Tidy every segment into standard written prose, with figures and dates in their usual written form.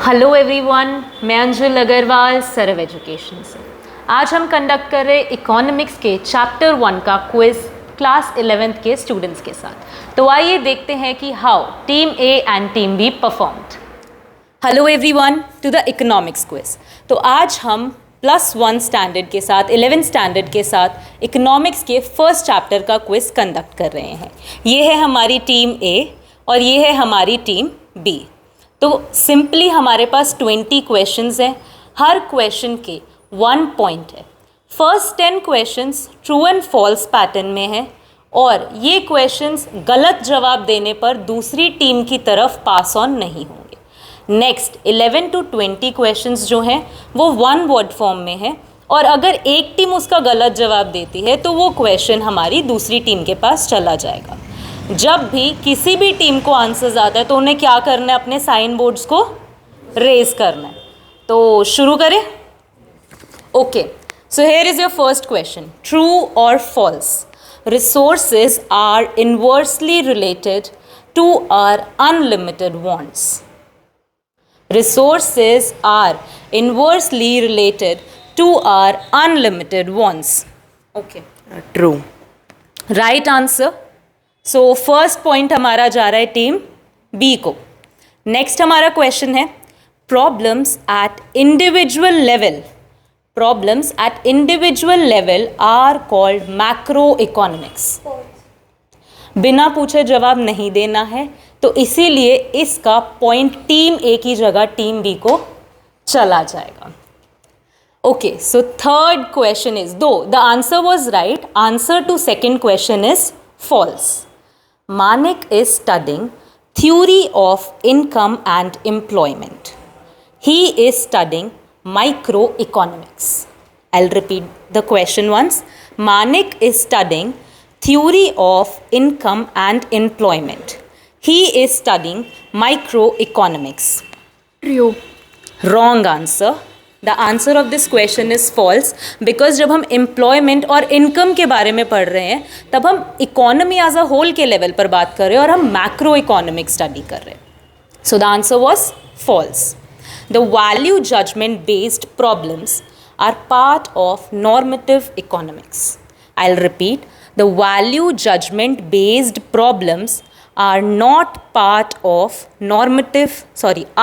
Hello everyone, मैं Anjul Agarwal सरव education से। आज हम कंडक्ट कर रहे इकोनॉमिक्स के चैप्टर 1 का क्विज क्लास 11th के स्टूडेंट्स के साथ। तो आइए देखते हैं कि how team A and team B performed. Hello everyone to the economics quiz. तो आज हम +1 स्टैंडर्ड के साथ 11th स्टैंडर्ड के साथ इकोनॉमिक्स के फर्स्ट चैप्टर का क्विज कंडक्ट कर रहे हैं। ये है हमारी टीम ए और ये है हमारी टीम बी। तो सिंपली हमारे पास 20 क्वेश्चंस हैं, हर क्वेश्चन के 1 पॉइंट है। First 10 questions true and false pattern में है और ये क्वेश्चंस गलत जवाब देने पर दूसरी टीम की तरफ पास ऑन नहीं होंगे। नेक्स्ट 11 to 20 क्वेश्चंस जो हैं वो 1 वर्ड फॉर्म में है और अगर एक टीम उसका गलत जवाब देती है तो वो क्वेश्चन हमारी दूसरी टीम के पास चला जाएगा। जब भी किसी भी टीम को आंसर्स आता है तो उन्हें क्या करना है, अपने साइन बोर्ड्स को रेज करना है। तो शुरू करें। Okay, so here is your first question, true और false. Resources are inversely related to our unlimited wants. Resources are inversely related to our unlimited wants. Okay. True. Right answer. So first point हमारा जा रहा है team B को। Next हमारा question है problems at individual level. Problems at individual level are called macroeconomics. बिना पूछे जवाब नहीं देना है, तो इसीलिए इसका पॉइंट टीम ए की जगह टीम बी को चला जाएगा। Okay, so third question is, दो the answer was right, answer to second question is false. Manik is studying theory of income and employment. He is studying micro economics. I will repeat the question once. Manik is studying theory of income and employment. He is studying microeconomics. True. Wrong answer. The answer of this question is false because जब हम employment और income के बारे में पढ़ रहे हैं तब हम economy as a whole के level पर बात कर रहे हैं और हम macroeconomic study कर रहे हैं. So the answer was false. The value judgment based problems are part of normative economics. I'll repeat. The value judgment based problems are not part of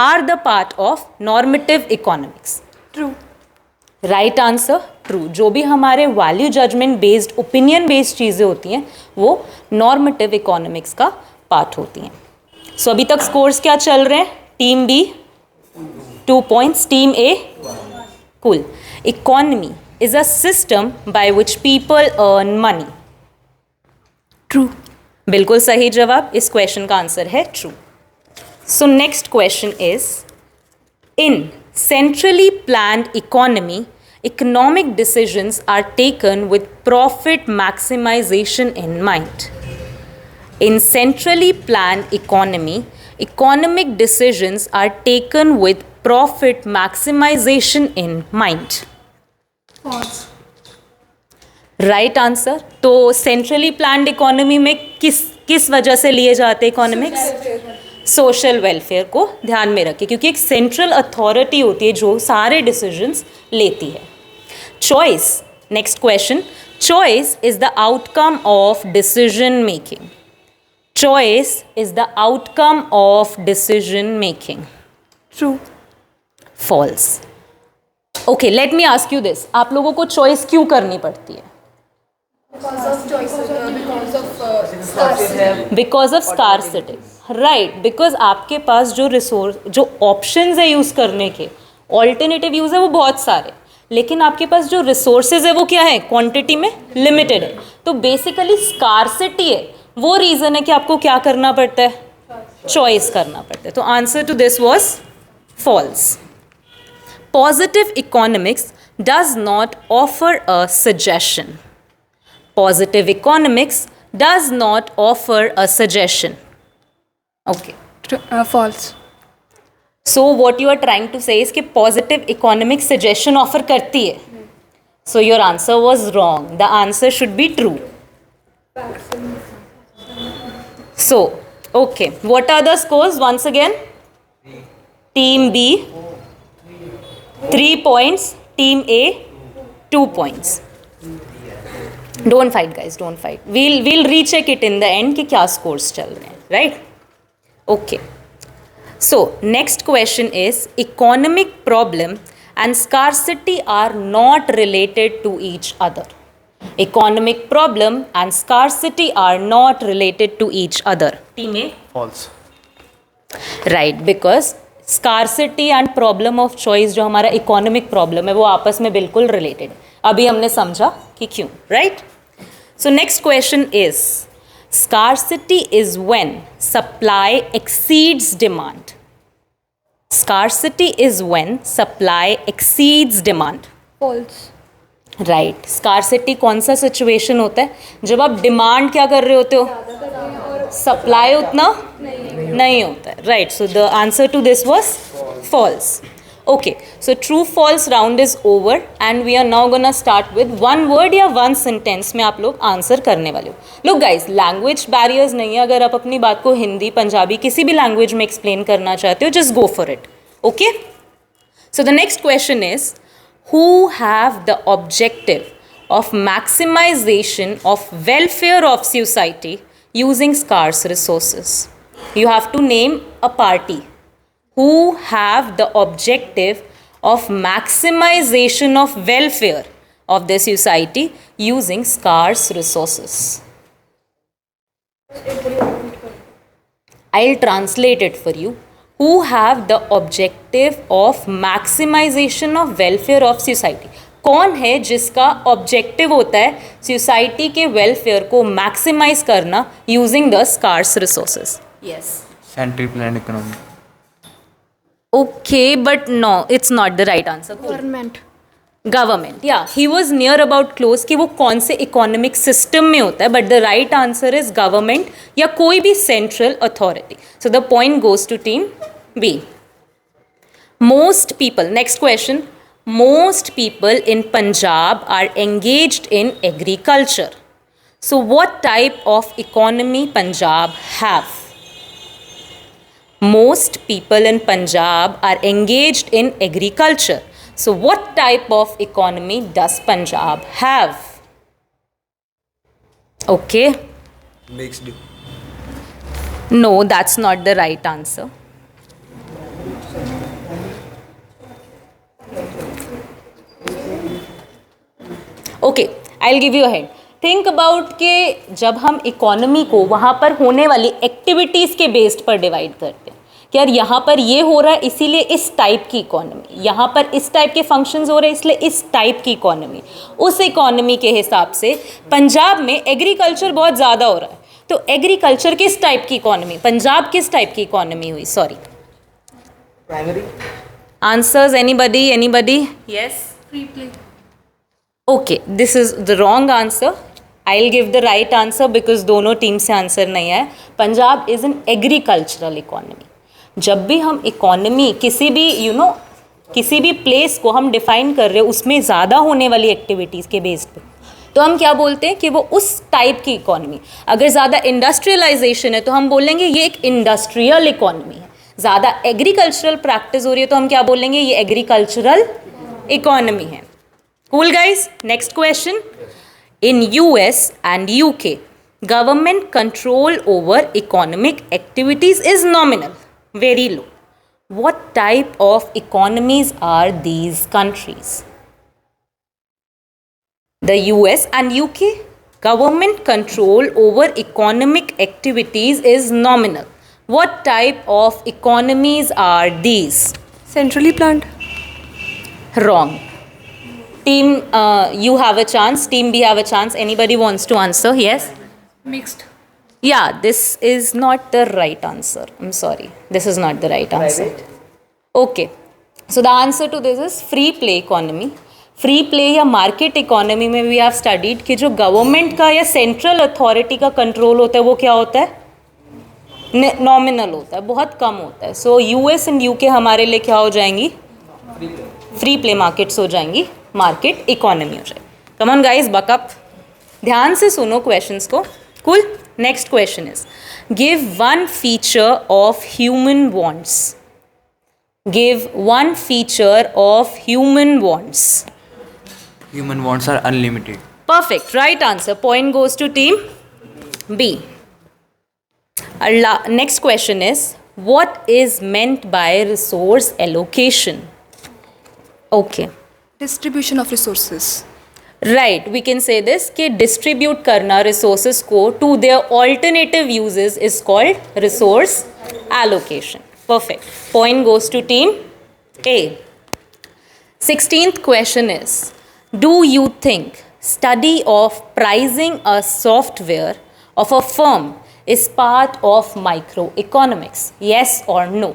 are the part of normative economics. True. Right answer, true. जो भी हमारे value judgment based opinion based चीज़ें होती हैं वो normative economics का part होती हैं। So अभी तक स्कोर्स क्या चल रहे हैं? Team B 2 points, team A cool. Economy is a system by which people earn money. True. बिल्कुल सही जवाब। इस क्वेश्चन का आंसर है true. So next question is, in centrally planned economy economic decisions are taken with profit maximisation in mind. In centrally planned economy economic decisions are taken with profit maximisation in mind. False. Right answer. तो centrally planned economy में किस वजह से लिए जाते हैं economics? Social welfare को ध्यान में रखें, क्योंकि एक सेंट्रल अथॉरिटी होती है जो सारे डिसीजंस लेती है। Choice, next question, choice is the outcome of decision making. Choice is the outcome of decision making. True. False. Okay, let me ask you this, आप लोगों को चॉइस क्यों करनी पड़ती है? Because of scarcity. Right, because आपके पास जो रिसोर्स, जो ऑप्शंस है यूज़ करने के, ऑल्टरनेटिव यूज़ है वो बहुत सारे, लेकिन आपके पास जो रिसोर्सेज है वो क्या है? क्वांटिटी में लिमिटेड है। तो बेसिकली स्कार्सिटी है वो रीज़न है कि आपको क्या करना पड़ता है? चॉइस करना पड़ता है। तो answer to this was false. Positive economics does not offer a suggestion. Positive economics does not offer a suggestion. Okay. False. So what you are trying to say is कि positive economics suggestion offer करती है. So your answer was wrong. The answer should be true. So, okay. What are the scores once again? team B 3 points, team A 2 points. Don't fight guys, don't fight. We'll recheck it in the end कि क्या scores चल रहे हैं, right? Okay. So next question is economic problem and scarcity are not related to each other. Economic problem and scarcity are not related to each other. Team A? False. Right, because scarcity and problem of choice जो हमारा economic problem है वो आपस में बिल्कुल related है. अभी हमने समझा कि क्यों, right? So next question is scarcity is when supply exceeds demand. Scarcity is when supply exceeds demand. False. Right scarcity कौन सा सिचुएशन होता है जब आप डिमांड क्या कर रहे होते हो सप्लाई उतना नहीं होता है right so the answer to this was false okay so true false round is over and we are now gonna start with one word या वन सेंटेंस में आप लोग आंसर करने वाले हो लुक गाइस लैंग्वेज बैरियर्स नहीं है अगर आप अपनी बात को हिंदी पंजाबी किसी भी लैंग्वेज में एक्सप्लेन करना चाहते हो just go for it okay so the next question is who have the objective of maximization of welfare of society using scarce resources. You have to name a party who have the objective of maximization of welfare of the society using scarce resources. I'll translate it for you. Who have the objective of maximization of welfare of society. कौन है जिसका objective होता है society के welfare को maximise करना using the scarce resources yes centrally plan economy okay but no it's not the right answer Government. Government या he was near about close कि वो कौन से इकोनॉमिक सिस्टम में होता है but the right answer is government या कोई भी central authority so the point goes to team B most people next question most people in Punjab are engaged in agriculture so what type of economy Punjab have most people in Punjab are engaged in agriculture. So what type of economy does Punjab have? Okay. Mixed. No, that's not the right answer. Okay, I'll give you a hint. Think about कि जब हम economy को वहाँ पर होने वाली activities के based पर डिवाइड करते हैं कि यार यहाँ पर ये हो रहा है इसीलिए इस टाइप की इकोनॉमी यहाँ पर इस टाइप के फंक्शंस हो रहे हैं इसलिए इस टाइप की इकोनॉमी उस इकोनॉमी के हिसाब से पंजाब में एग्रीकल्चर बहुत ज़्यादा हो रहा है तो एग्रीकल्चर किस टाइप की इकोनॉमी पंजाब किस टाइप की इकोनॉमी हुई sorry primary answers anybody yes Free play. Okay this is the wrong answer I will give the right answer because दोनों टीम से आंसर नहीं है Punjab is an agricultural economy जब भी हम इकोनॉमी किसी भी किसी भी प्लेस को हम डिफाइन कर रहे हैं उसमें ज़्यादा होने वाली एक्टिविटीज़ के बेस पे तो हम क्या बोलते हैं कि वो उस टाइप की इकोनॉमी अगर ज़्यादा इंडस्ट्रियलाइजेशन है तो हम बोलेंगे ये एक इंडस्ट्रियल इकोनॉमी है ज़्यादा एग्रीकल्चरल प्रैक्टिस हो रही है तो हम क्या बोलेंगे ये एग्रीकल्चरल इकोनॉमी है Cool guys, next question. In US and UK, government control over economic activities is nominal, very low. What type of economies are these countries? The US and UK, government control over economic activities is nominal. What type of economies are these? Centrally planned. Wrong. Team, you have a chance. Team B have a chance. Anybody wants to answer? Yes? Mixed. Yeah, this is not the right answer. I'm sorry. This is not the right answer. Okay. So the answer to this is free play economy. Free play या market economy में we have studied कि जो government का या central authority का control होता है वो क्या होता है नॉमिनल होता है बहुत कम होता है सो यूएस एंड यूके हमारे लिए क्या हो जाएंगी फ्री प्ले मार्केट्स हो जाएंगी मार्केट इकोनॉमी हो जाएगी कम ऑन गाइस बकअप ध्यान से सुनो क्वेश्चंस को cool next question is give one feature of human wants Give one feature of human wants. Human wants are unlimited. Perfect. Right answer. Point goes to team B. Our next question is, what is meant by resource allocation? Okay. Distribution of resources. Right, we can say this कि distribute करना resources को to their alternative uses is called resource allocation. Perfect. Point goes to team A. 16th question is, do you think study of pricing a software of a firm is part of microeconomics? Yes or no?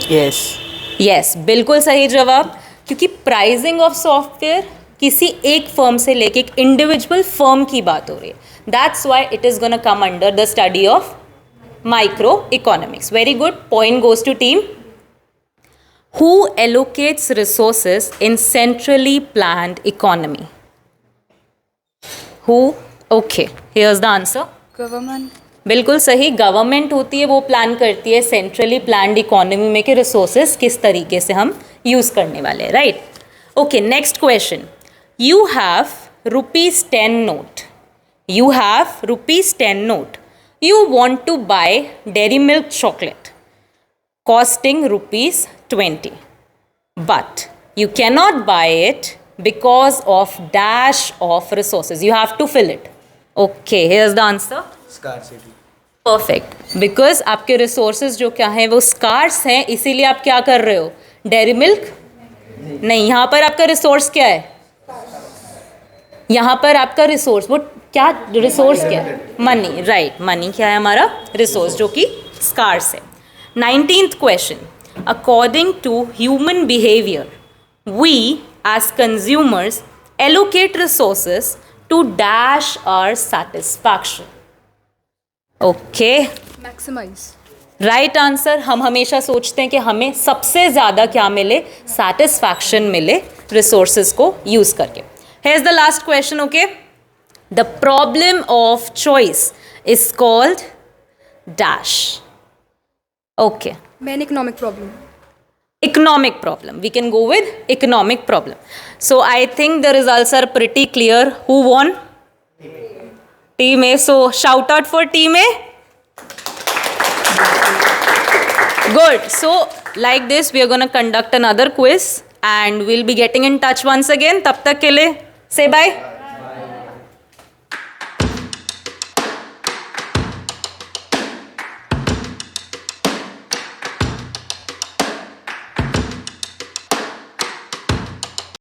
Yes. Yes, बिल्कुल सही जवाब, क्योंकि pricing of software किसी एक firm से लेके एक individual firm की बात हो रही है. That's why it is gonna come under the study of microeconomics. Very good. Point goes to team. Who allocates resources in centrally planned economy? Who? Okay, here's the answer. Government. बिल्कुल सही. Government होती है, वो plan करती है centrally planned economy में कि resources किस तरीके से हम यूज़ करने वाले हैं. Right. Okay, next question. You have ₹10 note. You have ₹10 note. You want to buy Dairy Milk chocolate costing ₹20, but you cannot buy it because of dash of resources. You have to fill it. Okay, here's the answer. Scarcity. Perfect. Because आपके resources जो क्या हैं वो scarce हैं, इसीलिए आप क्या कर रहे हो? Dairy Milk? नहीं, यहाँ पर आपका resource क्या है? यहाँ पर आपका रिसोर्स, वो क्या रिसोर्स क्या है? मनी. राइट, मनी क्या है हमारा? रिसोर्स, जो कि स्कार्स है. 19th question. According to human behaviour we as consumers allocate resources to dash our satisfaction. Okay, Maximize. Right answer. हम हमेशा सोचते हैं कि हमें सबसे ज़्यादा क्या मिले? सेटिस्फैक्शन मिले रिसोर्सेज को यूज़ करके. Here's the last question, okay? The problem of choice is called dash. Okay. Main economic problem. Economic problem. We can go with economic problem. So I think the results are pretty clear. Who won? Team A. So shout out for Team A. Good. So like this, we are going to conduct another quiz and we'll be getting in touch once again. तब तक के लिए say bye.